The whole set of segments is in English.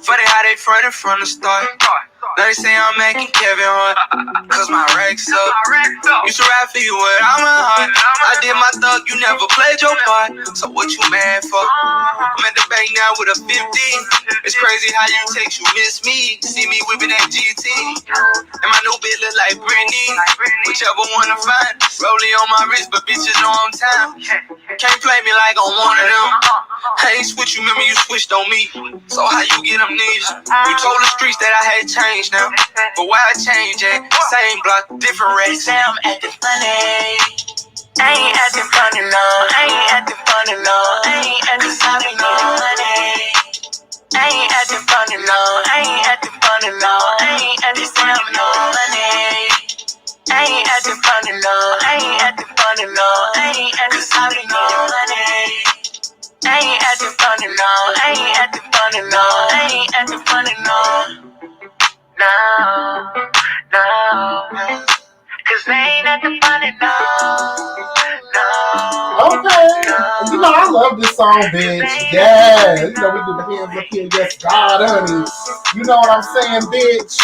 Funny how they fronted from the start. Now they say I'm making Kevin Hart, cause my racks up. Used to rap for you without my heart. I did my thug, you never played your part. So what you mad for? I'm at the bank now with a 50. It's crazy how you text, you miss me. See me whipping that GT. And my new bitch look like Britney. Whichever one to find. Rolling on my wrist, but bitches know I'm time. Can't play me like I'm one of them. I ain't switch, you remember you switched on me. So how you get amnesia? You told the streets that I had changed now. But why I change it? Same block, different racks. Say I'm acting funny. I ain't acting funny, no. I ain't acting funny, no. I ain't acting funny, no. I ain't acting funny, no. I ain't acting funny, no. I ain't acting funny, no. I ain't acting funny, no. I ain't acting funny, no. I ain't acting funny, no. I ain't acting funny, no. I ain't acting funny, no. I ain't acting funny, no. No. Cause they ain't acting funny, no. Okay. You know, I love this song, bitch. Yeah. You know, we do the hands up here. Yes, God, honey. You know what I'm saying, bitch?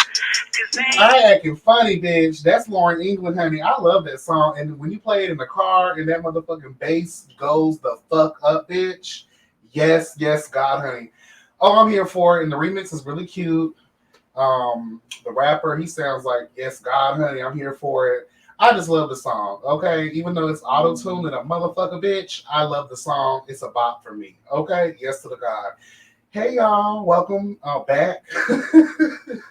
I ain't acting funny, bitch. That's LAURYN England, honey. I love that song. And when you play it in the car and that motherfucking bass goes the fuck up, bitch. Yes, yes, God, honey. Oh, I'm here for it. And the remix is really cute. The rapper, he sounds like, yes, God, honey, I'm here for it. I just love the song, okay? Even though it's auto-tuned and a motherfucker bitch, I love the song. It's a bop for me, okay? Yes to the God. Hey, y'all. Welcome back to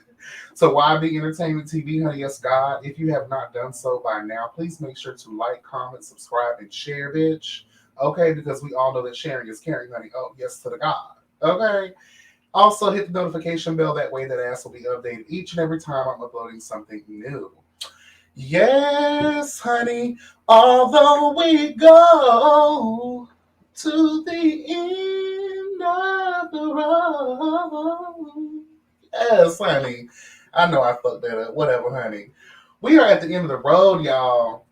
YB Entertainment TV, honey, yes, God. If you have not done so by now, please make sure to like, comment, subscribe, and share, bitch. Okay? Because we all know that sharing is caring, honey. Oh, yes to the God. Okay? Also, hit the notification bell. That way that ass will be updated each and every time I'm uploading something new. Yes, honey, although we go to the end of the road. Yes, honey. I know I fucked that up. Whatever, honey. We are at the end of the road, y'all.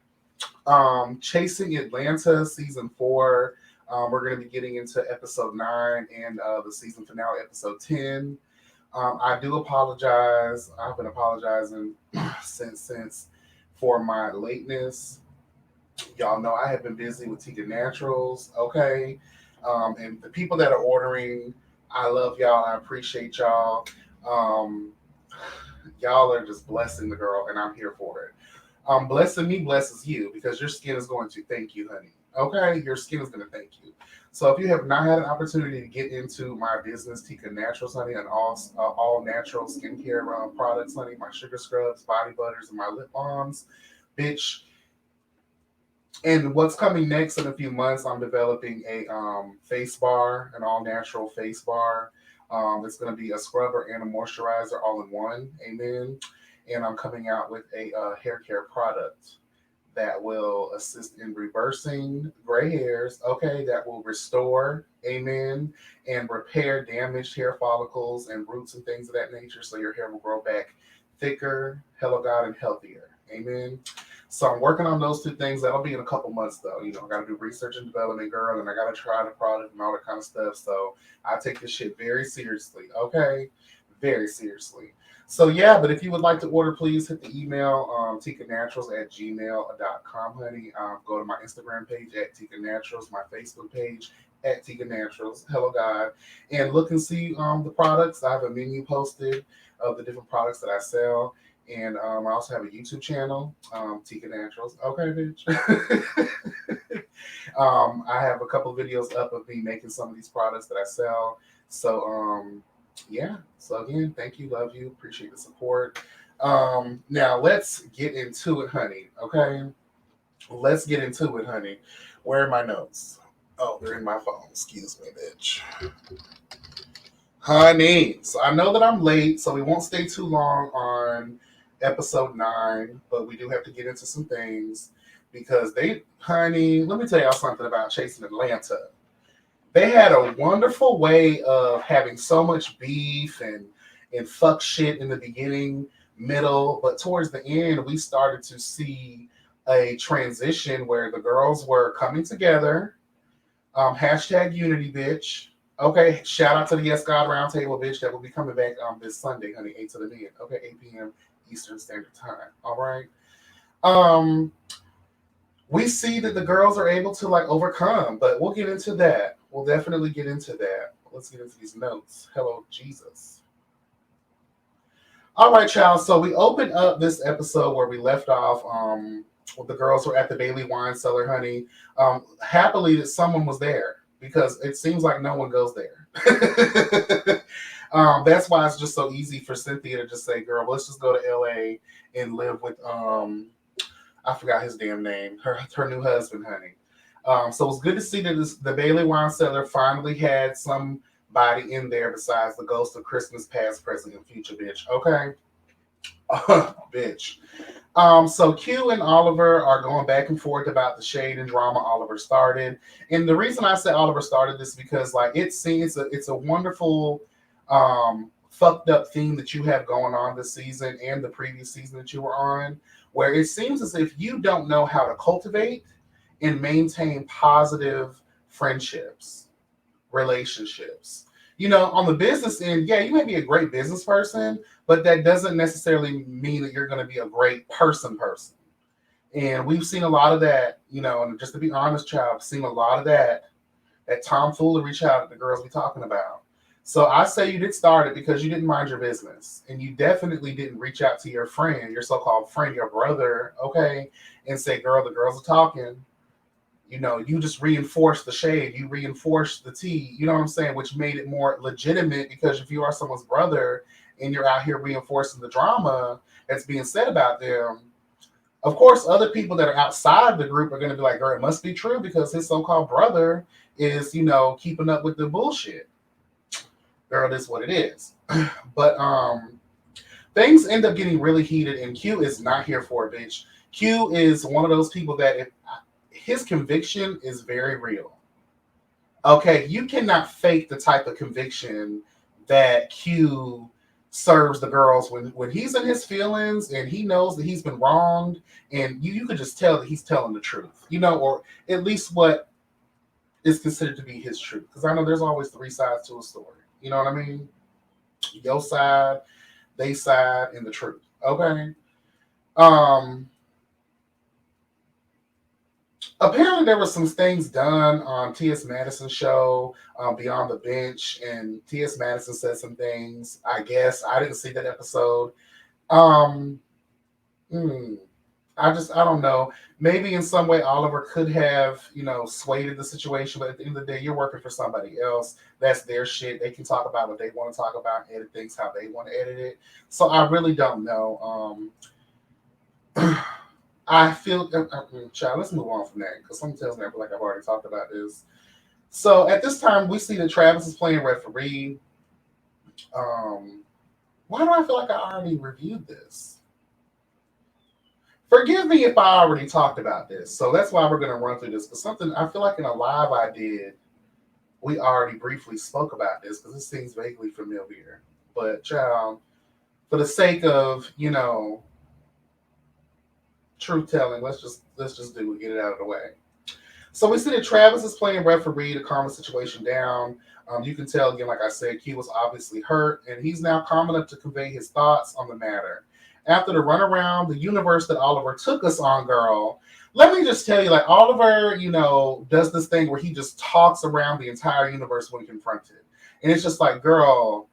Chasing Atlanta, season 4. We're going to be getting into episode 9 and the season finale, episode 10. I do apologize. I've been apologizing since for my lateness. Y'all know I have been busy with Tika Naturals, okay? And the people that are ordering, I love y'all. I appreciate y'all. Y'all are just blessing the girl, and I'm here for it. Blessing me blesses you because your skin is going to thank you, honey. Okay? Your skin is going to thank you. So if you have not had an opportunity to get into my business, Tika Naturals, honey, and all natural skincare products, honey, my sugar scrubs, body butters, and my lip balms, bitch. And what's coming next in a few months, I'm developing a face bar, an all-natural face bar. It's going to be a scrubber and a moisturizer all in one, amen. And I'm coming out with a hair care product that will assist in reversing gray hairs, okay, that will restore, amen, and repair damaged hair follicles and roots and things of that nature so your hair will grow back thicker, hello God, and healthier, amen. So I'm working on those 2 things. That'll be in a couple months, though. You know, I got to do research and development, girl, and I got to try the product and all that kind of stuff. So I take this shit very seriously, okay? Very seriously. So yeah, but if you would like to order, please hit the email tikanaturals@gmail.com, honey. Go to my Instagram page at Tika Naturals, my Facebook page at Tika Naturals. Hello, God, and look and see the products. I have a menu posted of the different products that I sell, and I also have a YouTube channel, Tika Naturals. Okay, bitch. I have a couple videos up of me making some of these products that I sell. So yeah, so again, thank you, love you, appreciate the support. Now let's get into it, honey. Okay, let's get into it, honey. Where are my notes? Oh, they're in my phone. Excuse me, bitch. Honey, so I know that I'm late, so we won't stay too long on episode 9, but we do have to get into some things because honey, let me tell y'all something about Chasing Atlanta. They had a wonderful way of having so much beef and fuck shit in the beginning, middle, but towards the end, we started to see a transition where the girls were coming together. Hashtag unity, bitch. Okay, shout out to the Yes God Roundtable, bitch. That will be coming back this Sunday, honey, 8 to the mid. Okay, 8 p.m. Eastern Standard Time. All right. Um, we see that the girls are able to like overcome, but we'll get into that. We'll definitely get into that. Let's get into these notes. Hello, Jesus. All right, child. So we open up this episode where we left off. The girls were at the Bailey wine cellar, honey. Happily that someone was there because it seems like no one goes there. That's why it's just so easy for Cynthia to just say, "Girl, let's just go to LA and live with I forgot his damn name, her new husband, honey." So it's good to see that the Bailey wine cellar finally had somebody in there besides the ghost of Christmas past, present, and future, bitch. Okay, bitch. So Q and Oliver are going back and forth about the shade and drama Oliver started. And the reason I say Oliver started this is because like it's a wonderful fucked up theme that you have going on this season and the previous season that you were on, where it seems as if you don't know how to cultivate and maintain positive friendships, relationships. You know, on the business end, yeah, you may be a great business person, but that doesn't necessarily mean that you're going to be a great person. And we've seen a lot of that, you know, and just to be honest, child, I've seen a lot of that tomfoolery, child, that the girls be talking about. So I say you did start it because you didn't mind your business. And you definitely didn't reach out to your friend, your so-called friend, your brother, okay, and say, girl, the girls are talking. You know, you just reinforced the shade, you reinforced the tea, you know what I'm saying, which made it more legitimate because if you are someone's brother and you're out here reinforcing the drama that's being said about them, of course, other people that are outside the group are going to be like, girl, it must be true because his so-called brother is, you know, keeping up with the bullshit. Girl, this is what it is. But things end up getting really heated and Q is not here for it, bitch. Q is one of those people that if his conviction is very real. Okay, you cannot fake the type of conviction that Q serves the girls when he's in his feelings and he knows that he's been wronged, and you could just tell that he's telling the truth, you know, or at least what is considered to be his truth. Because I know there's always three sides to a story. You know what I mean? Your side, they side, and the truth. Okay. Apparently there were some things done on T.S. Madison's show, Beyond the Bench, and T.S. Madison said some things. I guess I didn't see that episode. Um, hmm, I don't know. Maybe in some way Oliver could have, you know, swayed the situation, but at the end of the day, you're working for somebody else. That's their shit. They can talk about what they want to talk about, edit things how they want to edit it. So I really don't know. I feel, child, let's move on from that because someone tells me I feel like I've already talked about this. So at this time, we see that Travis is playing referee. Why do I feel like I already reviewed this? Forgive me if I already talked about this. So that's why we're going to run through this. Because something I feel like in a live I did, we already briefly spoke about this because this seems vaguely familiar. But child, for the sake of, you know, truth telling, let's just do it, get it out of the way. So we see that Travis is playing referee to calm the situation down. You can tell again, like I said, Q was obviously hurt, and he's now calm enough to convey his thoughts on the matter. After the run around the universe that Oliver took us on, girl, let me just tell you, like Oliver, you know, does this thing where he just talks around the entire universe when confronted, and it's just like, girl,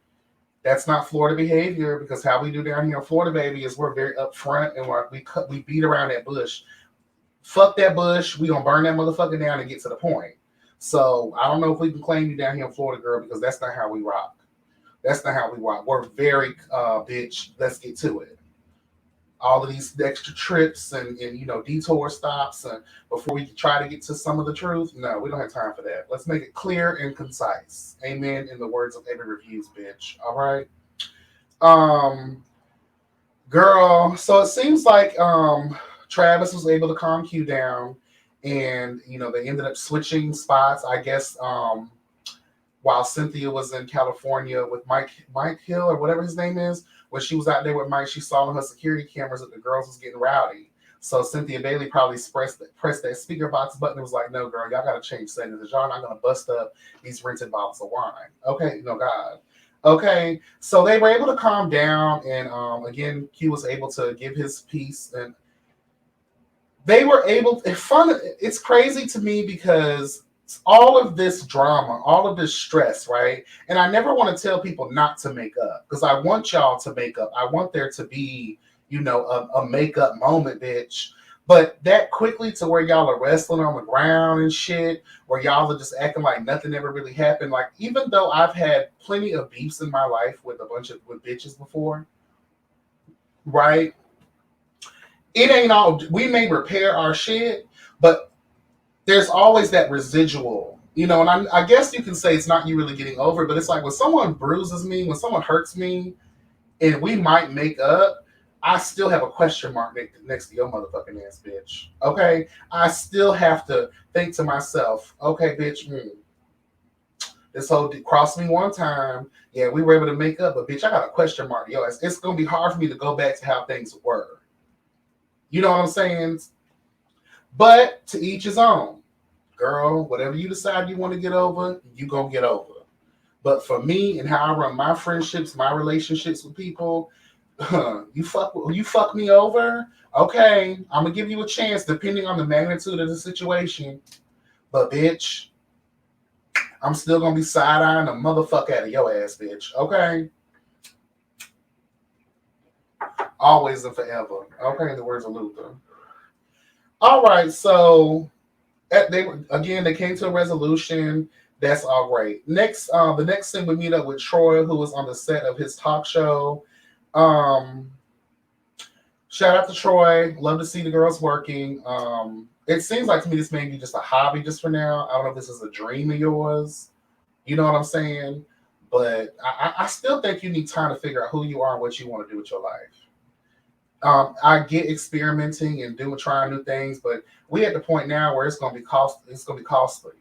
that's not Florida behavior because how we do down here in Florida, baby, is we're very upfront and we beat around that bush. Fuck that bush. We gonna burn that motherfucker down and get to the point. So I don't know if we can claim you down here in Florida, girl, because that's not how we rock. That's not how we rock. We're very bitch. Let's get to it. All of these extra trips and you know detour stops and before we try to get to some of the truth. No, we don't have time for that. Let's make it clear and concise. Amen. In the words of every reviews, bitch. All right. Girl. So it seems like Travis was able to calm Q down, and you know they ended up switching spots. I guess while Cynthia was in California with Mike Hill or whatever his name is, when she was out there with Mike, she saw on her security cameras that the girls was getting rowdy. So Cynthia Bailey probably pressed that speaker box button and was like, no, girl, y'all got to change settings because y'all not going to bust up these rented bottles of wine. Okay, no, God. Okay, so they were able to calm down, and again, Q was able to give his piece, and they were able. It's crazy to me because all of this drama, all of this stress, right? And I never want to tell people not to make up because I want y'all to make up. I want there to be, a makeup moment, bitch. But that quickly to where y'all are wrestling on the ground and shit, where y'all are just acting like nothing ever really happened. Like, even though I've had plenty of beefs in my life with with bitches before, right? It ain't all, we may repair our shit, but there's always that residual, and I guess you can say it's not you really getting over, but it's like when someone bruises me, when someone hurts me, and we might make up, I still have a question mark next to your motherfucking ass, bitch. Okay? I still have to think to myself, okay, bitch, this whole crossed me one time. Yeah, we were able to make up, but bitch, I got a question mark. Yo, it's going to be hard for me to go back to how things were. You know what I'm saying? But to each his own. Girl, whatever you decide you want to get over, you going to get over. But for me and how I run my friendships, my relationships with people, you fuck me over, okay, I'm going to give you a chance depending on the magnitude of the situation. But, bitch, I'm still going to be side-eyeing the motherfucker out of your ass, bitch, okay? Always and forever. Okay, the words of Luther. All right, so they came to a resolution. That's all great. Next, the next thing we meet up with Troy, who was on the set of his talk show. Shout out to Troy. Love to see the girls working. It seems like to me this may be just a hobby just for now. I don't know if this is a dream of yours. You know what I'm saying? But I still think you need time to figure out who you are and what you want to do with your life. I get experimenting and trying new things, but we at the point now where it's gonna be costly.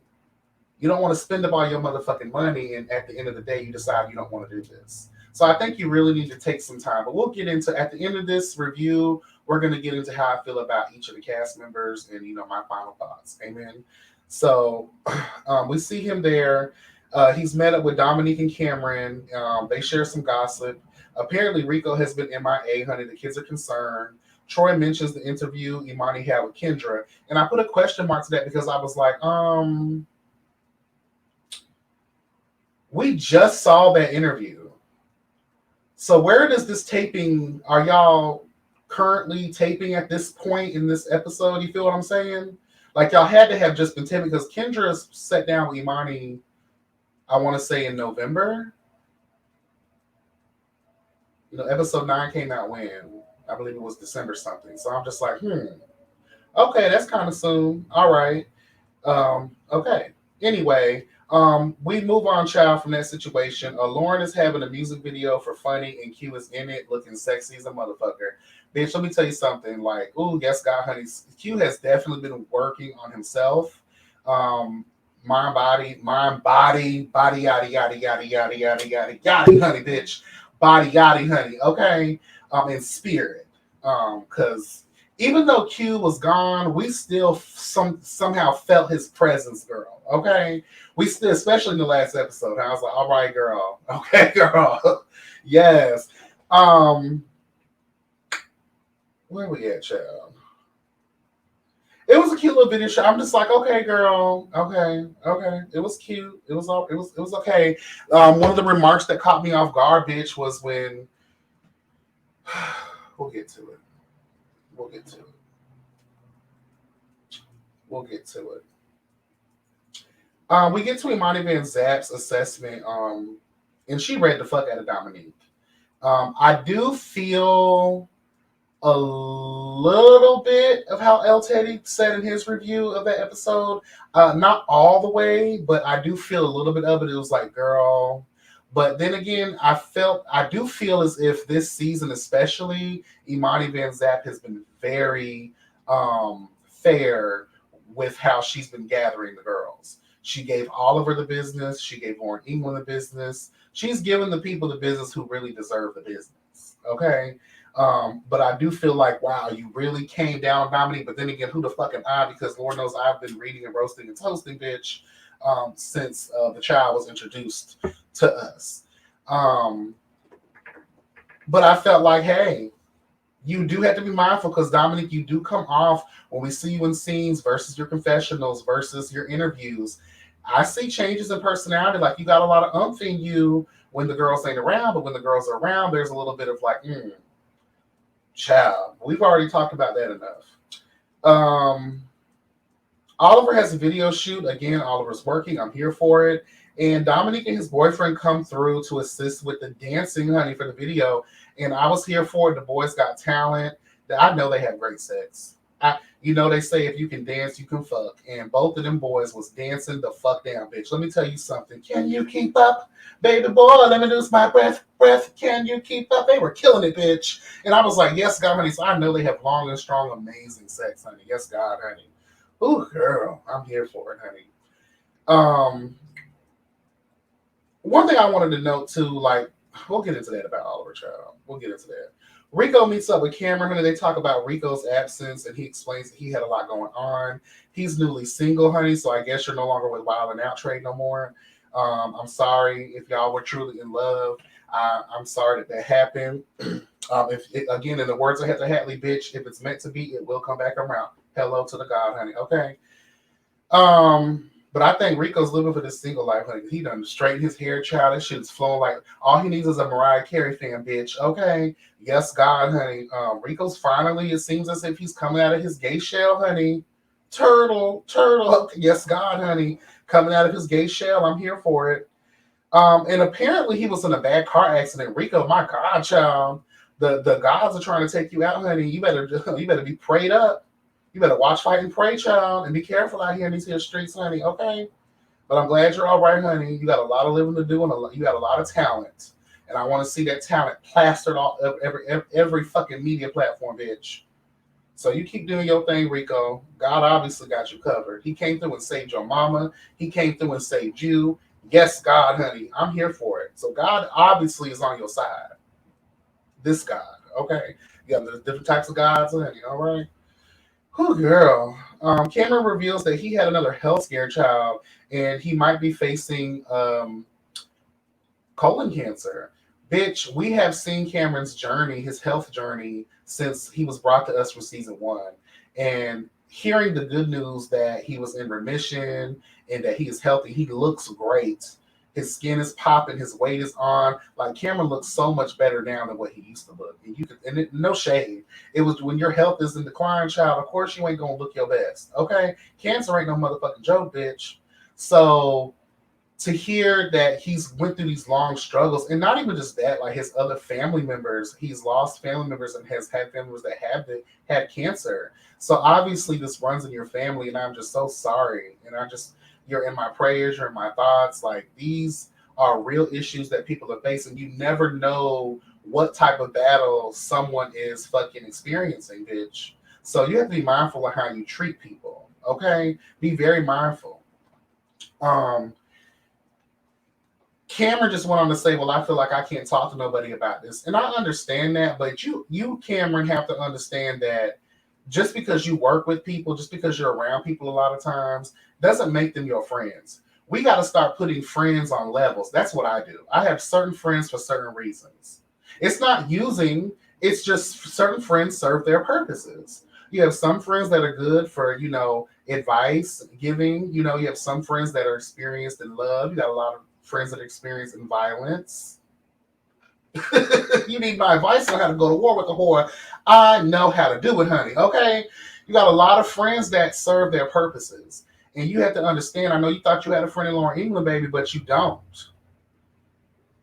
You don't want to spend up all your motherfucking money, and at the end of the day, you decide you don't want to do this. So I think you really need to take some time. But we'll get into, at the end of this review, we're going to get into how I feel about each of the cast members and, my final thoughts. Amen. So we see him there. He's met up with Dominique and Cameron. They share some gossip. Apparently, Rico has been MIA, honey. The kids are concerned. Troy mentions the interview Imani had with Kendra. And I put a question mark to that because I was like, we just saw that interview. So where does this taping, are y'all currently taping at this point in this episode? You feel what I'm saying? Like y'all had to have just been taping because Kendra sat down with Imani, I want to say in November. Episode 9 came out when? I believe it was December something. So I'm just like, okay, that's kind of soon. All right. Okay. Anyway, we move on, child, from that situation. LAURYN is having a music video for Funny, and Q is in it, looking sexy as a motherfucker. Bitch, let me tell you something. Like, ooh, yes, God, honey. Q has definitely been working on himself. Mind, body, yada, yada, yada, yada, yada, yada, yada, honey, bitch. Body, yada, honey. Okay? In spirit. Because even though Q was gone, we still somehow felt his presence, girl. Okay? We still, especially in the last episode, I was like, all right, girl. Okay, girl. Yes. Where we at, child? It was a cute little video show. I'm just like, okay, girl. Okay. It was cute. It was okay. One of the remarks that caught me off guard, bitch, was when we'll get to it. We get to Imani Van Zap's assessment, and she read the fuck out of Dominique. I do feel a little bit of how El Teddy said in his review of that episode. Not all the way, but I do feel a little bit of it. It was like, girl. But then again, I do feel as if this season, especially, Imani Van Zap has been very fair with how she's been gathering the girls. She gave Oliver the business. She gave Lauren England the business. She's given the people the business who really deserve the business. Okay? But I do feel like, wow, you really came down on Dominique. But then again, who the fuck am I? Because Lord knows I've been reading and roasting and toasting, bitch, since the child was introduced to us. But I felt like, hey, you do have to be mindful because Dominic, you do come off when we see you in scenes versus your confessionals versus your interviews. I see changes in personality. Like you got a lot of umph in you when the girls ain't around, but when the girls are around, there's a little bit of like, child. We've already talked about that enough. Oliver has a video shoot. Again, Oliver's working. I'm here for it. And Dominique and his boyfriend come through to assist with the dancing, honey, for the video. And I was here for it. The boys got talent. I know they have great sex. They say if you can dance, you can fuck. And both of them boys was dancing the fuck down, bitch. Let me tell you something. Can you keep up, baby boy? Let me lose my breath. Can you keep up? They were killing it, bitch. And I was like, yes, God, honey. So I know they have long and strong, amazing sex, honey. Yes, God, honey. Ooh, girl, I'm here for it, honey. One thing I wanted to note too, like, we'll get into that about Oliver Child. We'll get into that. Rico meets up with Cameron, honey. They talk about Rico's absence, and he explains that he had a lot going on. He's newly single, honey, so I guess you're no longer with Wild and Out Trade no more. I'm sorry if y'all were truly in love. I'm sorry that happened. Again, in the words of Heather Hatley, bitch, if it's meant to be, it will come back around. Hello to the God, honey. Okay. But I think Rico's living for this single life, honey. He done straightened his hair, child. That shit is flowing like all he needs is a Mariah Carey fan, bitch. Okay. Yes, God, honey. Rico's finally, it seems as if he's coming out of his gay shell, honey. Turtle. Yes, God, honey. Coming out of his gay shell. I'm here for it. And apparently he was in a bad car accident. Rico, my God, child. The gods are trying to take you out, honey. You better be prayed up. You better watch, fight, and pray, child, and be careful out here in these here streets, honey, okay? But I'm glad you're all right, honey. You got a lot of living to do, and you got a lot of talent. And I want to see that talent plastered all every fucking media platform, bitch. So you keep doing your thing, Rico. God obviously got you covered. He came through and saved your mama. He came through and saved you. Yes, God, honey. I'm here for it. So God obviously is on your side. This God, okay? You got the different types of gods, honey, all right? Oh, girl. Cameron reveals that he had another health scare child, and he might be facing colon cancer. Bitch, we have seen Cameron's journey, his health journey, since he was brought to us for season 1. And hearing the good news that he was in remission and that he is healthy, he looks great. His skin is popping, his weight is on. Like Cameron looks so much better now than what he used to look. No shade. It was when your health is in decline, child. Of course you ain't gonna look your best. Okay, cancer ain't no motherfucking joke, bitch. So to hear that he's went through these long struggles, and not even just that, like his other family members, he's lost family members and has had family members that had cancer. So obviously this runs in your family, and I'm just so sorry. And you're in my prayers, you're in my thoughts. Like these are real issues that people are facing. You never know what type of battle someone is fucking experiencing, bitch. So you have to be mindful of how you treat people. Okay? Be very mindful. Cameron just went on to say, well, I feel like I can't talk to nobody about this. And I understand that, but you, Cameron, have to understand that just because you work with people, just because you're around people a lot of times, doesn't make them your friends. We got to start putting friends on levels. That's what I do. I have certain friends for certain reasons. It's not using, it's just certain friends serve their purposes. You have some friends that are good for, advice giving. You have some friends that are experienced in love. You got a lot of friends that are experienced in violence. You need my advice on how to go to war with the whore. I know how to do it, honey. Okay? You got a lot of friends that serve their purposes. And you have to understand, I know you thought you had a friend in LAURYN England, baby, but you don't.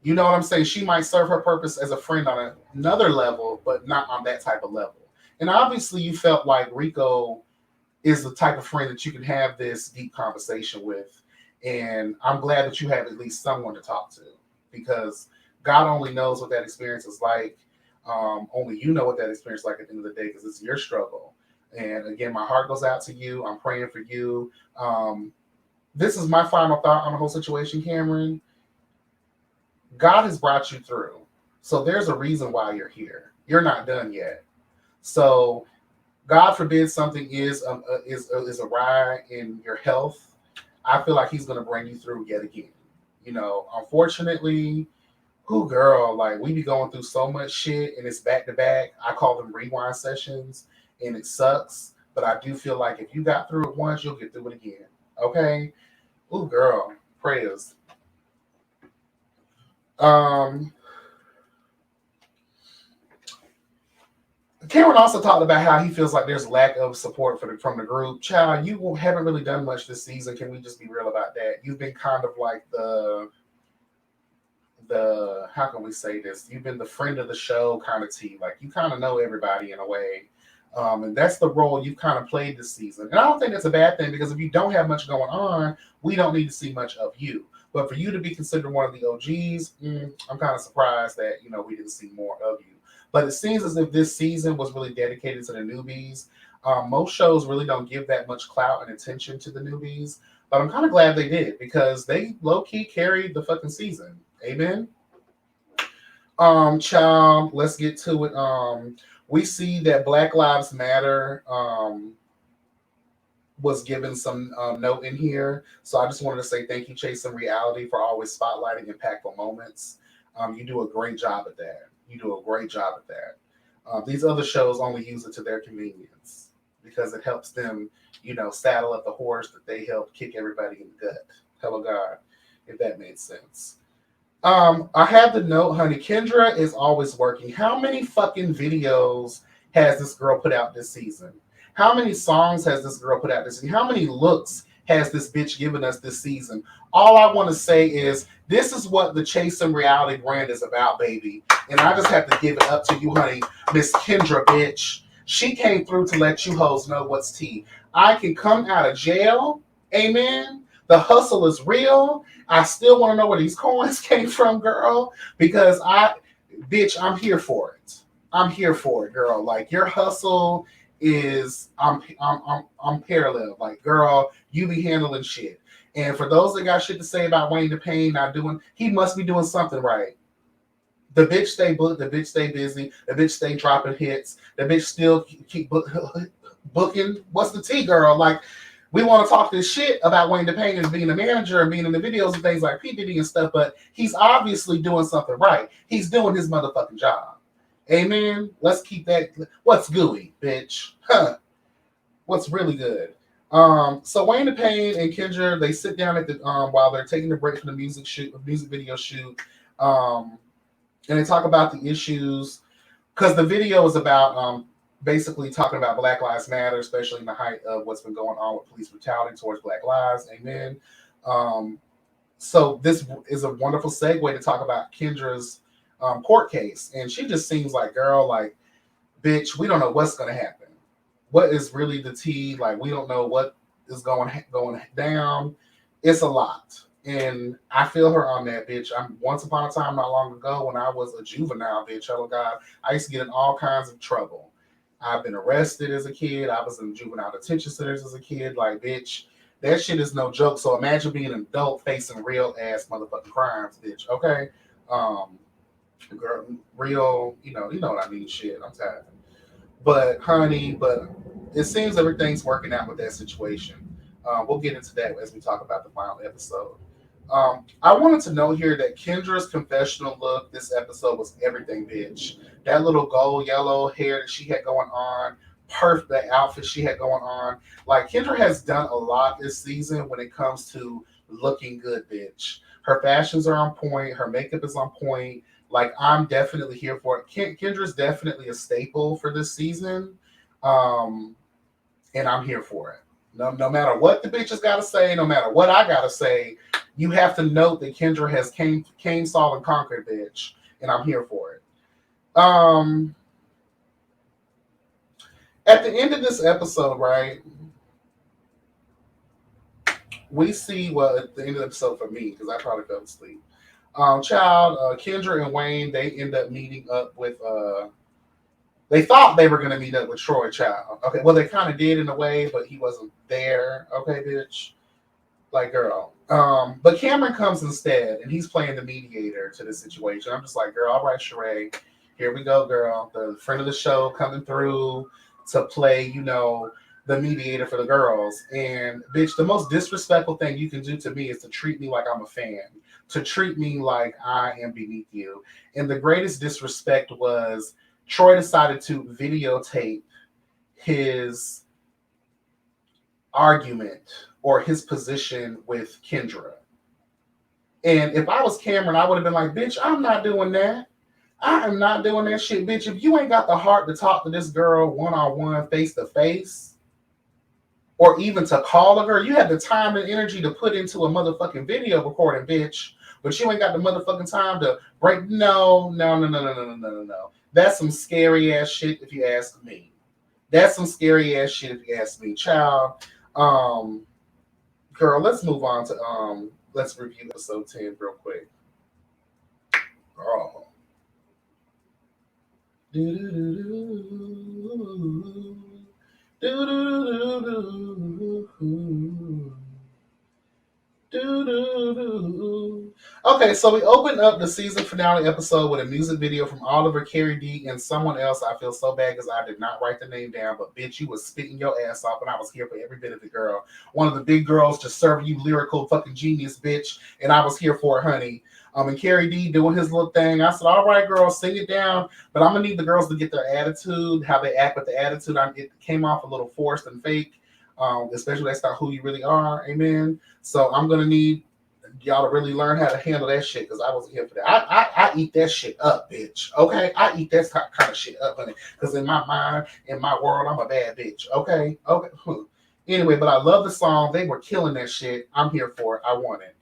You know what I'm saying? She might serve her purpose as a friend on another level, but not on that type of level. And obviously you felt like Rico is the type of friend that you can have this deep conversation with. And I'm glad that you have at least someone to talk to, because God only knows what that experience is like. Only you know what that experience is like at the end of the day, because it's your struggle. And again, my heart goes out to you. I'm praying for you. This is my final thought on the whole situation, Cameron. God has brought you through. So there's a reason why you're here. You're not done yet. So God forbid something is awry in your health. I feel like he's gonna bring you through yet again. You know, unfortunately, who girl, like we be going through so much shit and it's back to back. I call them rewind sessions and it sucks. But I do feel like if you got through it once, you'll get through it again. Okay? Ooh girl, prayers. Um Cameron also talked about how he feels like there's lack of support from the group. Child, you haven't really done much this season. Can we just be real about that? You've been kind of like the how can we say this? You've been the friend of the show kind of team. Like you kind of know everybody in a way. And that's the role you've kind of played this season. And I don't think that's a bad thing because if you don't have much going on, we don't need to see much of you. But for you to be considered one of the OGs, I'm kind of surprised that we didn't see more of you. But it seems as if this season was really dedicated to the newbies. Most shows really don't give that much clout and attention to the newbies, but I'm kind of glad they did because they low key carried the fucking season. Amen. Child, let's get to it. We see that Black Lives Matter was given some note in here. So I just wanted to say thank you, Chasing Reality, for always spotlighting impactful moments. You do a great job at that. You do a great job at that. These other shows only use it to their convenience because it helps them, saddle up the horse that they help kick everybody in the gut. Hello, God, if that made sense. I had to note, honey, Kendra is always working. How many fucking videos has this girl put out this season? How many songs has this girl put out this season? How many looks has this bitch given us this season? All I want to say is this is what the Chasing Reality brand is about, baby. And I just have to give it up to you, honey, Miss Kendra, bitch. She came through to let you hoes know what's tea. I can come out of jail, amen. The hustle is real. I still want to know where these coins came from, girl, because bitch, I'm here for it. I'm here for it, girl. Like your hustle is, I'm parallel. Like, girl, you be handling shit. And for those that got shit to say about Wayne the Pain not doing, he must be doing something right. The bitch stay booked, the bitch stay busy, the bitch stay dropping hits, the bitch still keep booking. What's the tea, girl? Like, we want to talk this shit about Wayne the Pain and being a manager and being in the videos and things like P. Diddy and stuff, but he's obviously doing something right. He's doing his motherfucking job. Amen. Let's keep that. What's gooey, bitch? Huh. What's really good? So Wayne the Pain and Kendra, they sit down at the while they're taking a break from the music video shoot. And they talk about the issues because the video is about basically talking about Black Lives Matter, especially in the height of what's been going on with police brutality towards Black lives. Amen. So this is a wonderful segue to talk about Kendra's court case. And she just seems like, girl, like, bitch, we don't know what's going to happen. What is really the tea? Like, we don't know what is going down. It's a lot. And I feel her on that, bitch. Once upon a time, not long ago, when I was a juvenile, bitch, oh God, I used to get in all kinds of trouble. I've been arrested as a kid. I was in juvenile detention centers as a kid. Like, bitch, that shit is no joke. So imagine being an adult facing real ass motherfucking crimes, bitch. Okay, girl, real. You know what I mean. Shit, I'm tired. But honey, it seems everything's working out with that situation. We'll get into that as we talk about the final episode. I wanted to know here that Kendra's confessional look this episode was everything, bitch. That little gold yellow hair that she had going on, perfect that outfit she had going on. Like Kendra has done a lot this season when it comes to looking good, bitch. Her fashions are on point. Her makeup is on point. Like I'm definitely here for it. Kendra's definitely a staple for this season, and I'm here for it. No matter what the bitches got to say, no matter what I got to say, you have to note that Kendra has came, saw, and conquered, bitch, and I'm here for it. At the end of this episode, right, we see, well, at the end of the episode for me, because I probably fell asleep. Kendra and Wayne, they end up meeting up with, they thought they were going to meet up with Troy, child. Okay, well, they kind of did in a way, but he wasn't there. Okay, bitch. Like, girl. But Cameron comes instead, and he's playing the mediator to the situation. I'm just like, girl, all right, Sheree. Here we go, girl. The friend of the show coming through to play, the mediator for the girls. And bitch, the most disrespectful thing you can do to me is to treat me like I'm a fan, to treat me like I am beneath you. And the greatest disrespect was Troy decided to videotape his argument or his position with Kendra. And if I was Cameron, I would have been like, bitch, I'm not doing that. I am not doing that shit, bitch. If you ain't got the heart to talk to this girl one-on-one, face-to-face, or even to call a girl, you have the time and energy to put into a motherfucking video recording, bitch. But you ain't got the motherfucking time to break. No. That's some scary ass shit if you ask me. That's some scary ass shit if you ask me, child. Girl, let's move on to let's review episode 10 real quick. Oh. Okay, so we opened up the season finale episode with a music video from Oliver, Carrie D, and someone else. I feel so bad because I did not write the name down, but bitch, you was spitting your ass off, and I was here for every bit of it, girl. One of the big girls just serving you lyrical fucking genius, bitch, and I was here for it, honey. And Carrie D doing his little thing. I said, all right, girls, sing it down, but I'm gonna need the girls to get their attitude, how they act with the attitude. It came off a little forced and fake, especially that's not who you really are, amen. So I'm gonna need y'all to really learn how to handle that shit because I wasn't here for that. I eat that shit up, bitch. Okay, I eat that kind of shit up, honey. Because in my mind, in my world, I'm a bad bitch. Okay. Anyway, but I love the song. They were killing that shit. I'm here for it. I want it.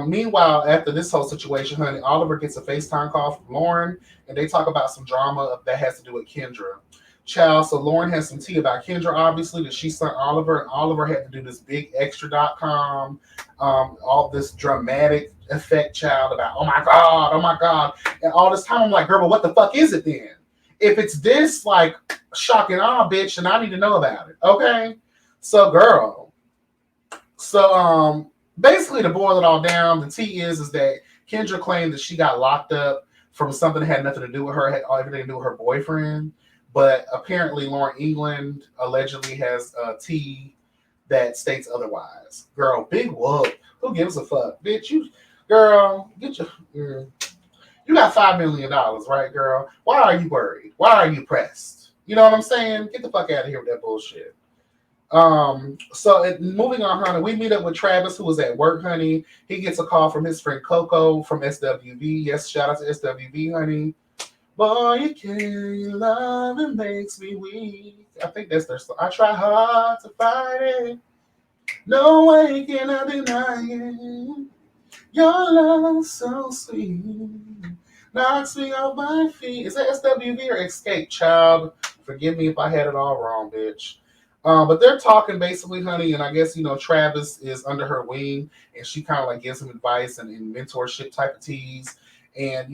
Meanwhile, after this whole situation, honey, Oliver gets a FaceTime call from LAURYN, and they talk about some drama that has to do with Kendra. Child, so LAURYN has some tea about Kendra, obviously, that she sent Oliver, and Oliver had to do this big extra.com, all this dramatic effect, child, about, oh my God. And all this time, I'm like, girl, but what the fuck is it then? If it's this, like, shock and awe, bitch, then I need to know about it, okay? So, girl. So, basically, to boil it all down, the tea is that Kendra claimed that she got locked up from something that had nothing to do with her, had everything to do with her boyfriend. But apparently, Lauren England allegedly has tea that states otherwise. Girl, big whoop. Who gives a fuck, bitch? You got $5 million, right, girl? Why are you worried? Why are you pressed? You know what I'm saying? Get the fuck out of here with that bullshit. So moving on, honey, we meet up with Travis, who was at work, honey. He gets a call from his friend Coco from SWV. Yes, shout out to SWV, honey. Boy, you can't love, it makes me weak. I think that's their song. I try hard to fight it. No way can I deny it. Your love so sweet. Knocks me off my feet. Is that SWV or Escape, child? Forgive me if I had it all wrong, bitch. But they're talking basically, honey, and I guess, Travis is under her wing, and she kind of like gives him advice and mentorship type of teas. And,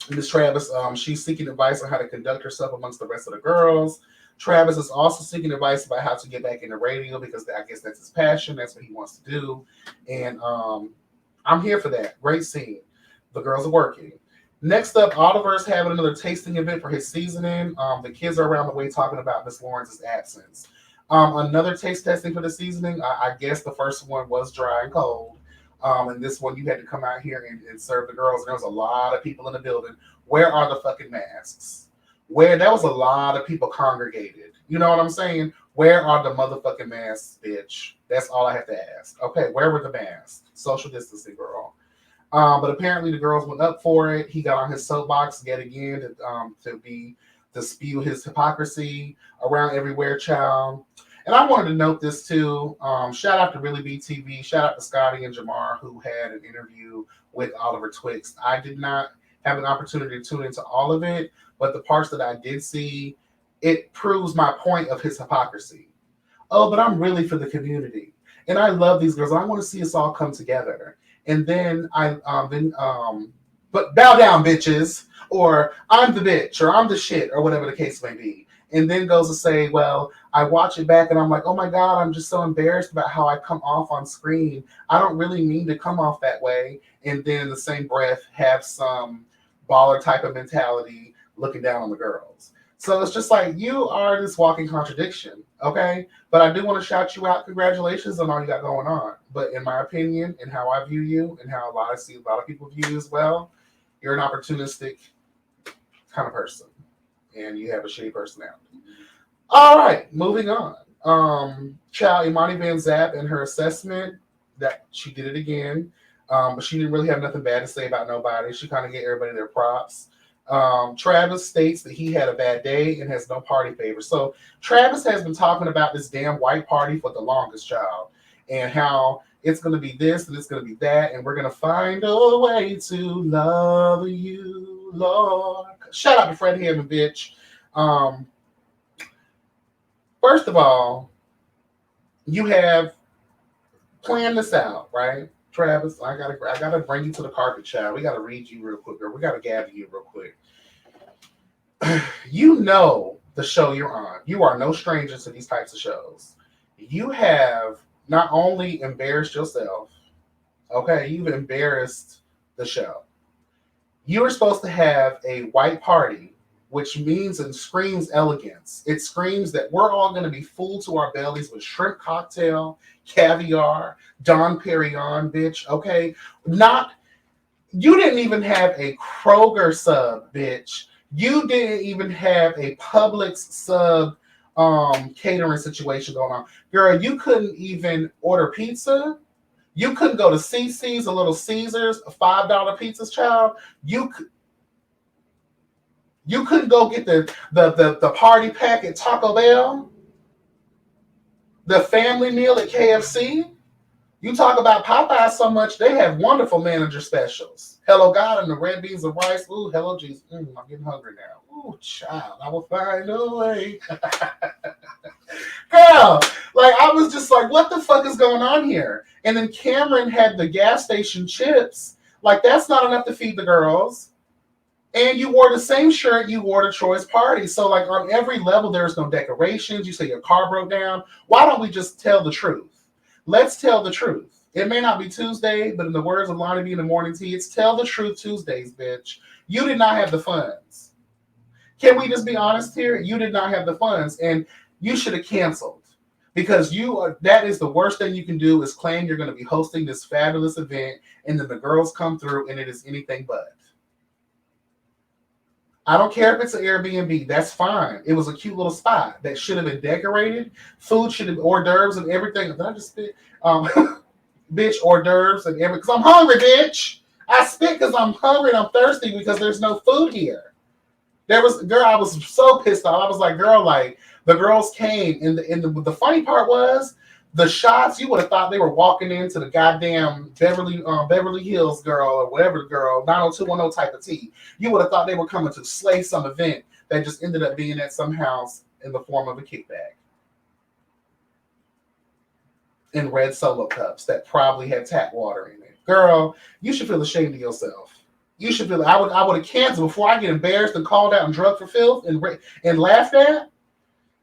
Miss Travis, she's seeking advice on how to conduct herself amongst the rest of the girls. Travis is also seeking advice about how to get back into radio because I guess that's his passion. That's what he wants to do. And I'm here for that. Great scene. The girls are working. Next up, Oliver's having another tasting event for his seasoning. The kids are around the way talking about Miss Lawrence's absence. Another taste testing for the seasoning. I guess the first one was dry and cold. And this one, you had to come out here and serve the girls. And there was a lot of people in the building. Where are the fucking masks? There was a lot of people congregated. You know what I'm saying? Where are the motherfucking masks, bitch? That's all I have to ask. Okay, where were the masks? Social distancing, girl. But apparently the girls went up for it. He got on his soapbox yet again to spew his hypocrisy around everywhere, child. And I wanted to note this too. Shout out to Really BTV. Shout out to Scotty and Jamar, who had an interview with Oliver Twixt. I did not have an opportunity to tune into all of it, but the parts that I did see, it proves my point of his hypocrisy. Oh, but I'm really for the community, and I love these girls. I want to see us all come together. And then but bow down, bitches, or I'm the bitch, or I'm the shit, or whatever the case may be. And then goes to say, well, I watch it back and I'm like, oh my God, I'm just so embarrassed about how I come off on screen. I don't really mean to come off that way. And then in the same breath, have some baller type of mentality, looking down on the girls. So it's just like you are this walking contradiction, okay? But I do want to shout you out. Congratulations on all you got going on. But in my opinion, and how I view you, and how I see a lot of people view you as well, you're an opportunistic kind of person, and you have a shitty personality. All right, moving on. Child Imani Van Zap and her assessment that she did it again, but she didn't really have nothing bad to say about nobody. She kind of gave everybody their props. Travis states that he had a bad day and has no party favors. So Travis has been talking about this damn white party for the longest, child, and how it's going to be this and it's going to be that, and we're going to find a way to love you, Lord. Shout out to Fred Hammond, bitch. First of all, you have planned this out, right? Travis, I gotta bring you to the carpet, child. We gotta read you real quick, or we gotta gather you real quick. You know the show you're on. You are no stranger to these types of shows. You have not only embarrassed yourself, okay, you've embarrassed the show. You were supposed to have a white party, which means and screams elegance. It screams that we're all going to be full to our bellies with shrimp cocktail, caviar, Dom Perignon, bitch, okay? You didn't even have a Kroger sub, bitch. You didn't even have a Publix sub catering situation going on. Girl, you couldn't even order pizza. You couldn't go to CC's, a Little Caesars, a $5 pizzas, child. You couldn't go get the party pack at Taco Bell, the family meal at KFC. You talk about Popeye so much, they have wonderful manager specials. Hello God and the red beans and rice. Ooh, hello Jesus. I'm getting hungry now. Ooh, child, I will find a way. Girl, like I was just like, what the fuck is going on here? And then Cameron had the gas station chips. Like that's not enough to feed the girls. And you wore the same shirt you wore to Troy's party. So like on every level, there's no decorations. You say your car broke down. Why don't we just tell the truth? Let's tell the truth. It may not be Tuesday, but in the words of Lonnie B in the Morning Tea, it's Tell the Truth Tuesdays, bitch. You did not have the funds. Can we just be honest here? You did not have the funds, and you should have canceled. Because that is the worst thing you can do is claim you're going to be hosting this fabulous event, and then the girls come through, and it is anything but. I don't care if it's an Airbnb. That's fine. It was a cute little spot that should have been decorated. Food should have hors d'oeuvres and everything. Did I just spit? Bitch, hors d'oeuvres and everything. Because I'm hungry, bitch. I spit because I'm hungry and I'm thirsty because there's no food here. I was so pissed off. I was like, girl, like the girls came, and the funny part was the shots. You would have thought they were walking into the goddamn Beverly Hills girl or whatever girl 90210 type of tea. You would have thought they were coming to slay some event that just ended up being at some house in the form of a kickback in red Solo cups that probably had tap water in it. Girl, you should feel ashamed of yourself. You should feel. I would have canceled before I get embarrassed and called out and drugged for filth and laughed at.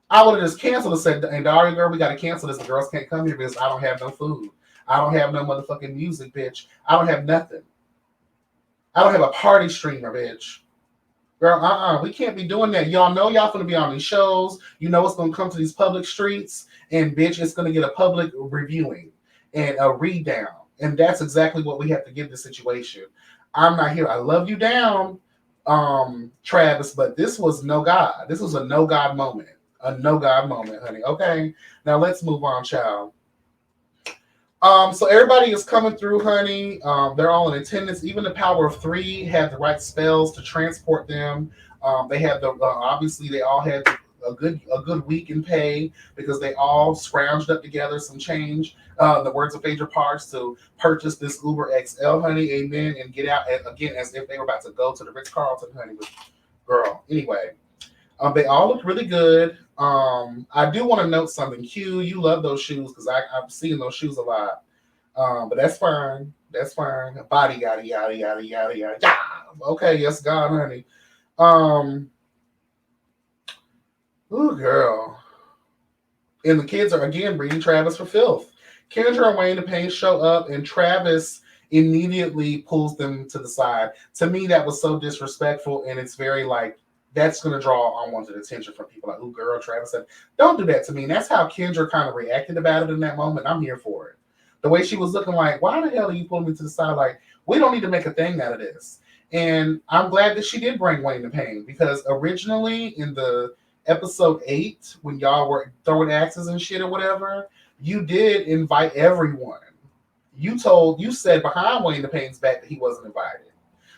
I would have just canceled and said, and Daria, girl, we got to cancel this. The girls can't come here because I don't have no food. I don't have no motherfucking music, bitch. I don't have nothing. I don't have a party streamer, bitch. Girl, we can't be doing that. Y'all know y'all going to be on these shows. You know it's going to come to these public streets, and bitch, it's going to get a public reviewing and a read down. And that's exactly what we have to give the situation. I'm not here. I love you down, Travis, but this was no God. This was a no God moment. A no God moment, honey. Okay, now let's move on, child. So everybody is coming through, honey. They're all in attendance. Even the Power of Three had the right spells to transport them. They had obviously they all had a good week in pay because they all scrounged up together some change. The words of Phaedra Parks to purchase this Uber XL, honey. Amen, and get out again as if they were about to go to the Ritz Carlton, honey. With girl. Anyway. They all look really good. I do want to note something. Q, you love those shoes because I'm seeing those shoes a lot. But that's fine. That's fine. Body yada yada yada yada yada. Yeah. Okay, yes, God, honey. Ooh, girl. And the kids are again reading Travis for filth. Kendra and Wayne the Pain show up, and Travis immediately pulls them to the side. To me, that was so disrespectful, and it's very like that's going to draw unwanted attention from people like, "Ooh, girl, Travis said, don't do that to me." And that's how Kendra kind of reacted about it in that moment. I'm here for it. The way she was looking like, why the hell are you pulling me to the side? Like, we don't need to make a thing out of this. And I'm glad that she did bring Wayne to Pain because originally in the episode 8, when y'all were throwing axes and shit or whatever, you did invite everyone. You said behind Wayne the Pain's back that he wasn't invited.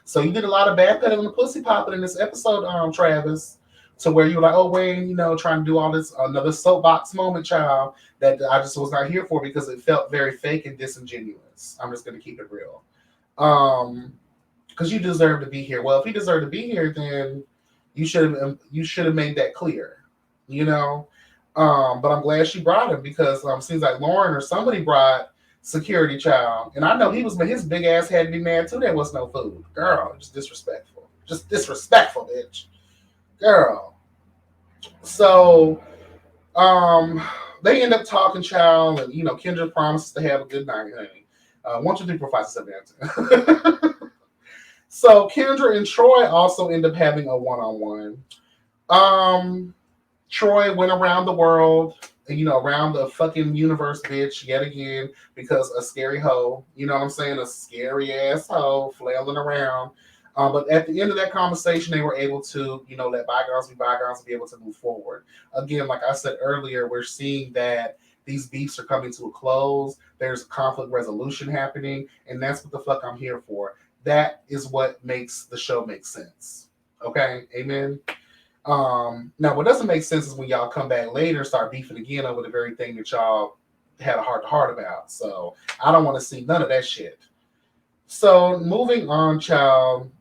So you did a lot of backpedaling and pussy popping in this episode, Travis, to where you were like, oh, Wayne, trying to do all this, another soapbox moment, child, that I just was not here for because it felt very fake and disingenuous. I'm just going to keep it real. Because you deserve to be here. Well, if he deserved to be here, then you should have made that clear, But I'm glad she brought him because seems like Lauren or somebody brought security child, and I know his big ass had to be mad too. There was no food, girl. Just disrespectful, bitch, girl. So, they end up talking, child, and Kendra promises to have a good night, honey. 1, 2, 3, 4, 5, 6, 7, 8, 10. So Kendra and Troy also end up having a one-on-one. Troy went around the world, around the fucking universe, bitch, yet again, because a scary hoe, a scary ass hoe flailing around. But at the end of that conversation, they were able to, let bygones be bygones and be able to move forward. Again, like I said earlier, we're seeing that these beefs are coming to a close. There's conflict resolution happening, and that's what the fuck I'm here for. That is what makes the show make sense. Okay, amen. Now, what doesn't make sense is when y'all come back later and start beefing again over the very thing that y'all had a heart-to-heart about. So I don't want to see none of that shit. So moving on, child.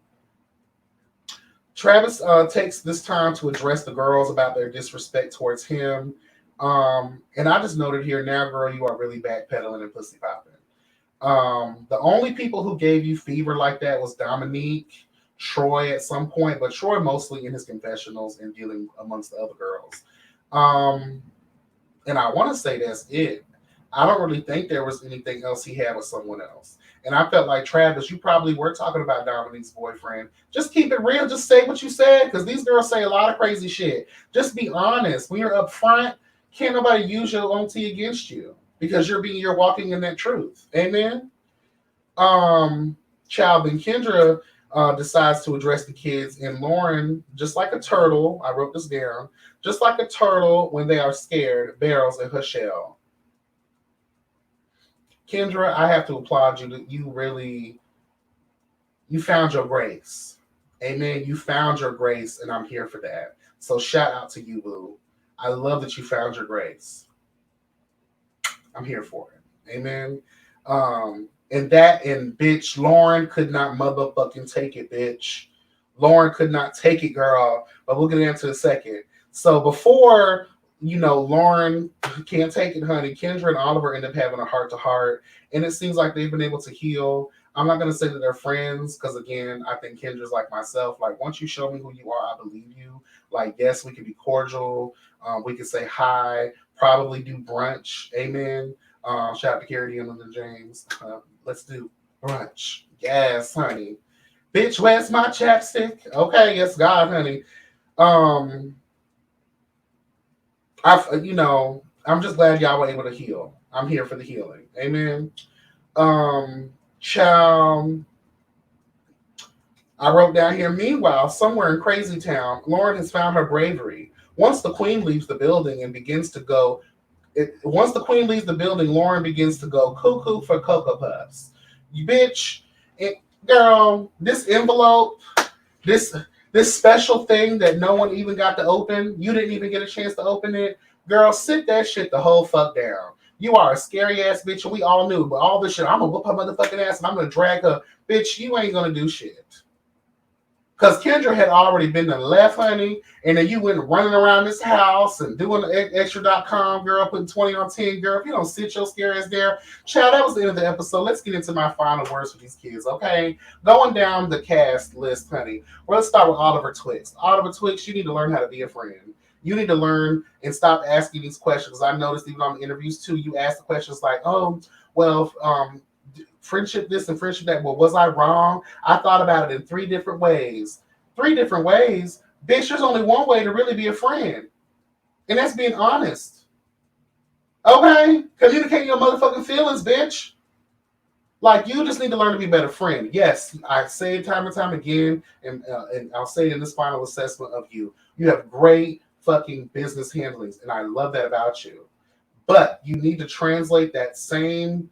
Travis takes this time to address the girls about their disrespect towards him. And I just noted here, now, girl, you are really backpedaling and pussy popping. The only people who gave you fever like that was Dominique, Troy at some point, but Troy mostly in his confessionals and dealing amongst the other girls. And I want to say that's it. I don't really think there was anything else he had with someone else. And I felt like, Travis, you probably were talking about Dominique's boyfriend. Just keep it real. Just say what you said, because these girls say a lot of crazy shit. Just be honest. When you're up front, can't nobody use your own tea against you because you're walking in that truth. Amen? Child and Kendra decides to address the kids, and LAURYN, just like a turtle, I wrote this down, just like a turtle when they are scared, barrels in her shell. Kendra, I have to applaud you that you found your grace. Amen. You found your grace, and I'm here for that. So shout out to you, boo. I love that you found your grace. I'm here for it. Amen. And bitch, LAURYN could not motherfucking take it, bitch. LAURYN could not take it, girl. But we'll get into it in a second. So before, LAURYN can't take it, honey, Kendra and Oliver end up having a heart-to-heart. And it seems like they've been able to heal. I'm not going to say that they're friends because, again, I think Kendra's like myself. Like, once you show me who you are, I believe you. Like, yes, we can be cordial. We can say hi. Probably do brunch. Amen. Shout out to Carrie and Linda James. Let's do brunch. Yes, honey. Bitch, where's my chapstick? Okay, yes, God, honey. I'm just glad y'all were able to heal. I'm here for the healing. Amen. Child. I wrote down here, meanwhile, somewhere in Crazy Town, LAURYN has found her bravery. Once the queen leaves the building and begins to go, LAURYN begins to go cuckoo for Cocoa Puffs. You bitch, girl, this envelope, this special thing that no one even got to open, you didn't even get a chance to open it. Girl, sit that shit the whole fuck down. You are a scary ass bitch, and we all knew, but all this shit, I'm gonna whoop her motherfucking ass and I'm gonna drag her. Bitch, you ain't gonna do shit. Because Kendra had already been to left, honey, and then you went running around this house and doing the extra.com, girl, putting 20 on 10, girl. If you don't sit your scary ass there, child, that was the end of the episode. Let's get into my final words for these kids, okay? Going down the cast list, honey. Well, let's start with Oliver Twix. Oliver Twix, you need to learn how to be a friend. You need to learn and stop asking these questions. I noticed even on the interviews, too, you ask the questions like, oh, well, friendship this and friendship that. Well, was I wrong? I thought about it in 3 different ways. 3 different ways? Bitch, there's only one way to really be a friend. And that's being honest. Okay? Communicate your motherfucking feelings, bitch. Like, you just need to learn to be a better friend. Yes, I say it time and time again, and I'll say it in this final assessment of you. You have great fucking business handlings, and I love that about you. But you need to translate that same,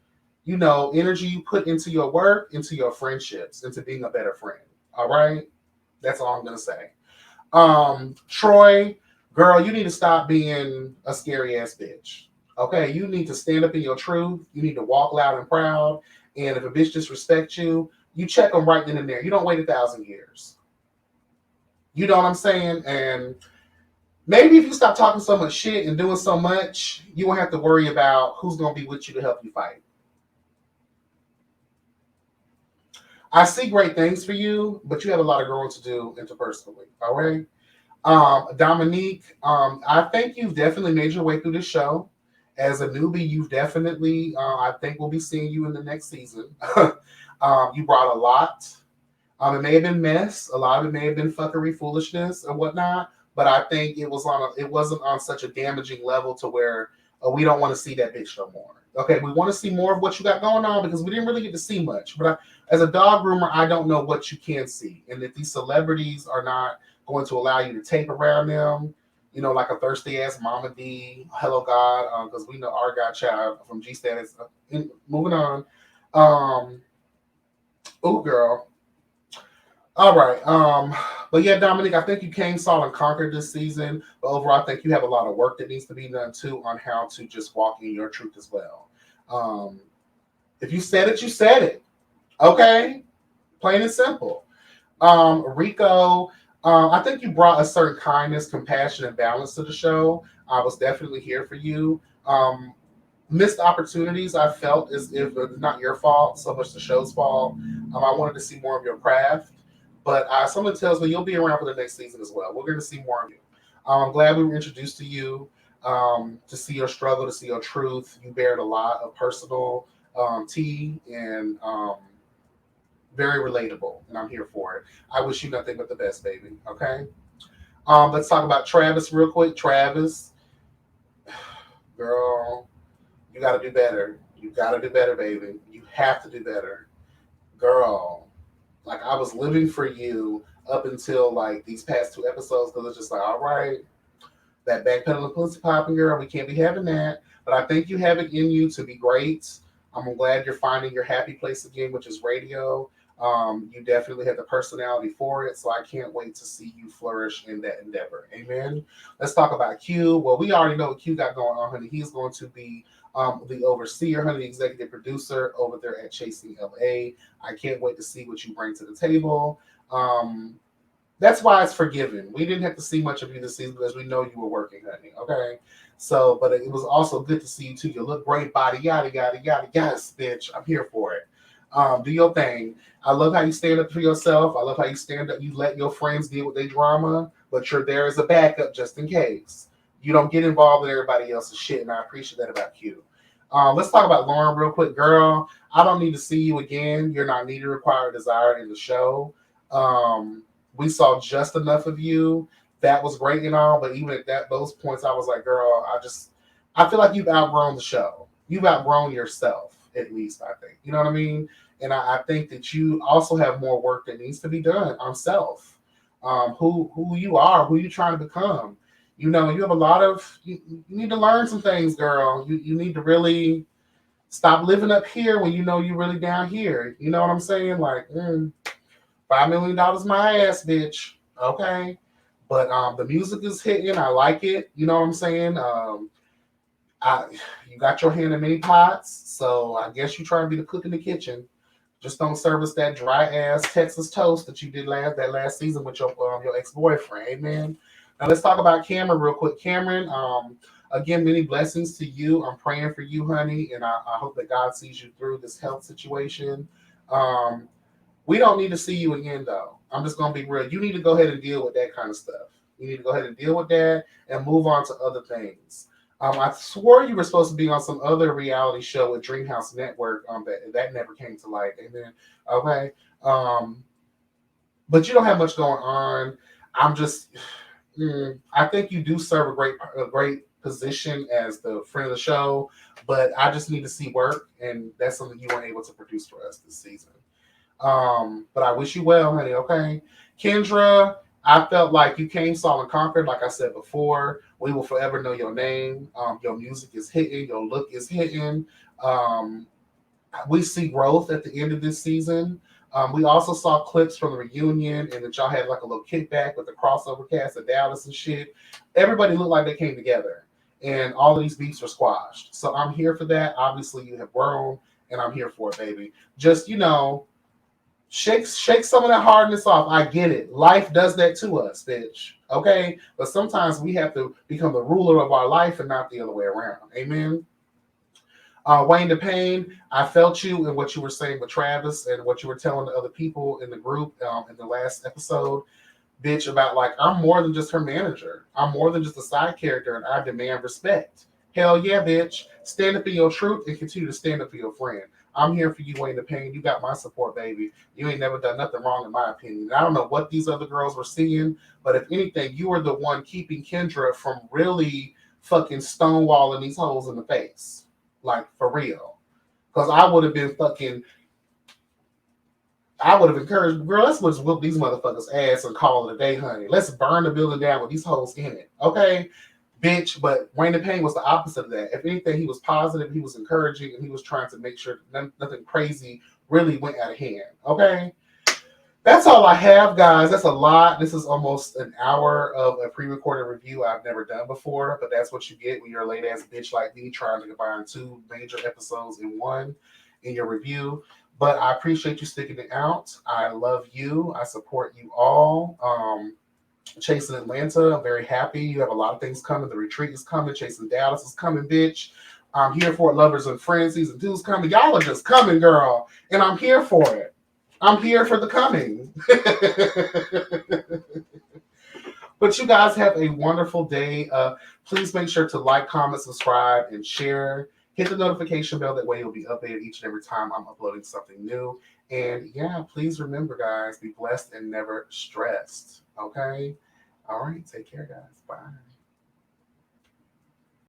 energy you put into your work, into your friendships, into being a better friend. All right? That's all I'm going to say. Troy, girl, you need to stop being a scary ass bitch. Okay, you need to stand up in your truth. You need to walk loud and proud. And if a bitch disrespects you, you check them right then and there. You don't wait 1,000 years. You know what I'm saying? And maybe if you stop talking so much shit and doing so much, you won't have to worry about who's going to be with you to help you fight. I see great things for you, but you have a lot of growing to do interpersonally. All right? Dominique, I think you've definitely made your way through the show. As a newbie, you've definitely, I think we'll be seeing you in the next season. You brought a lot. It may have been mess. A lot of it may have been fuckery, foolishness, and whatnot. But I think it wasn't on such a damaging level to where we don't want to see that bitch no more. Okay, we want to see more of what you got going on because we didn't really get to see much. But as a dog groomer, I don't know what you can see, and if these celebrities are not going to allow you to tape around them, like a thirsty ass Mama D, Hello God, because we know our godchild from G Status. Moving on. Oh, girl. All right. But yeah, Dominic, I think you came, saw, and conquered this season. But overall, I think you have a lot of work that needs to be done too on how to just walk in your truth as well. If you said it, you said it. Okay? Plain and simple. Rico, I think you brought a certain kindness, compassion, and balance to the show. I was definitely here for you. Missed opportunities, I felt as if it's not your fault, so much the show's fault. I wanted to see more of your craft, but something tells me you'll be around for the next season as well. We're going to see more of you. I'm glad we were introduced to you, to see your struggle, to see your truth. You bared a lot of personal tea and very relatable, and I'm here for it. I wish you nothing but the best, baby. Okay. Let's talk about Travis real quick. Travis, girl, you got to do better. You got to do better, baby. You have to do better, girl. Like, I was living for you up until like these past 2 episodes because it's just like, all right, that backpedaling pussy popping, girl, we can't be having that. But I think you have it in you to be great. I'm glad you're finding your happy place again, which is radio. You definitely have the personality for it, so I can't wait to see you flourish in that endeavor. Amen. Let's talk about Q. Well, we already know what Q got going on, honey. He's going to be the overseer, honey, the executive producer over there at Chasing LA. I can't wait to see what you bring to the table. That's why it's forgiven. We didn't have to see much of you this season because we know you were working, honey. Okay. So, but it was also good to see you too. You look great, body, yada, yada, yada. Yes, bitch. I'm here for it. Do your thing. I love how you stand up for yourself. I love how you stand up. You let your friends deal with their drama, but you're there as a backup just in case. You don't get involved in everybody else's shit, and I appreciate that about you. Let's talk about LAURYN real quick. Girl, I don't need to see you again. You're not needed, required, desired in the show. We saw just enough of you. That was great and all, but even at those points, I was like, girl, I feel like you've outgrown the show. You've outgrown yourself, at least, I think. You know what I mean? And I think that you also have more work that needs to be done on self. Who you are, who you're trying to become. You have a lot of, you need to learn some things, girl. You need to really stop living up here when you know you're really down here. You know what I'm saying? Like, $5 million my ass, bitch. Okay. But the music is hitting. I like it. You know what I'm saying? You got your hand in many pots, so I guess you try to be the cook in the kitchen. Just don't service that dry ass Texas toast that you did last season with your ex-boyfriend. Amen. Now let's talk about Cameron real quick. Cameron, again, many blessings to you. I'm praying for you, honey, and I hope that God sees you through this health situation. We don't need to see you again, though. I'm just going to be real. You need to go ahead and deal with that kind of stuff. You need to go ahead and deal with that and move on to other things. I swore you were supposed to be on some other reality show with Dreamhouse Network. That never came to light. Amen. Okay. Um, but you don't have much going on. I'm just, I think you do serve a great position as the friend of the show, but I just need to see work, and that's something you weren't able to produce for us this season. But I wish you well, honey. Okay, Kendra, I felt like you came, saw, and conquered. Like I said before, we will forever know your name. Your music is hitting. Your look is hitting. Um, we see growth at the end of this season. We also saw clips from the reunion and that y'all had like a little kickback with the crossover cast of Dallas and shit. Everybody looked like they came together and all of these beefs were squashed. So I'm here for that. Obviously, you have grown and I'm here for it, baby. Just, shake some of that hardness off. I get it. Life does that to us, bitch. Okay? But sometimes we have to become the ruler of our life and not the other way around. Amen. Wayne the Pain, I felt you in what you were saying with Travis and what you were telling the other people in the group in the last episode, bitch, about like, I'm more than just her manager. I'm more than just a side character and I demand respect. Hell yeah, bitch. Stand up for your truth and continue to stand up for your friend. I'm here for you, Wayne the Pain. You got my support, baby. You ain't never done nothing wrong, in my opinion. I don't know what these other girls were seeing, but if anything, you were the one keeping Kendra from really fucking stonewalling these hoes in the face. Like, for real. Because I would have encouraged, girl, let's just whoop these motherfuckers' ass and call it a day, honey. Let's burn the building down with these hoes in it. Okay? Bitch, but Wayne the Pain was the opposite of that. If anything, he was positive, he was encouraging, and he was trying to make sure nothing crazy really went out of hand. Okay? That's all I have, guys. That's a lot. This is almost an hour of a pre-recorded review I've never done before, but that's what you get when you're a late-ass bitch like me trying to combine two major episodes in one in your review. But I appreciate you sticking it out. I love you. I support you all. Chasing Atlanta, I'm very happy. You have a lot of things coming. The retreat is coming. Chasing Dallas is coming, bitch. I'm here for it. Lovers and Friends season 2 is coming. Y'all are just coming, girl. And I'm here for it. I'm here for the coming. But you guys have a wonderful day. Please make sure to like, comment, subscribe, and share. Hit the notification bell. That way you'll be updated each and every time I'm uploading something new. And yeah, please remember, guys, be blessed and never stressed. Okay? All right. Take care, guys. Bye.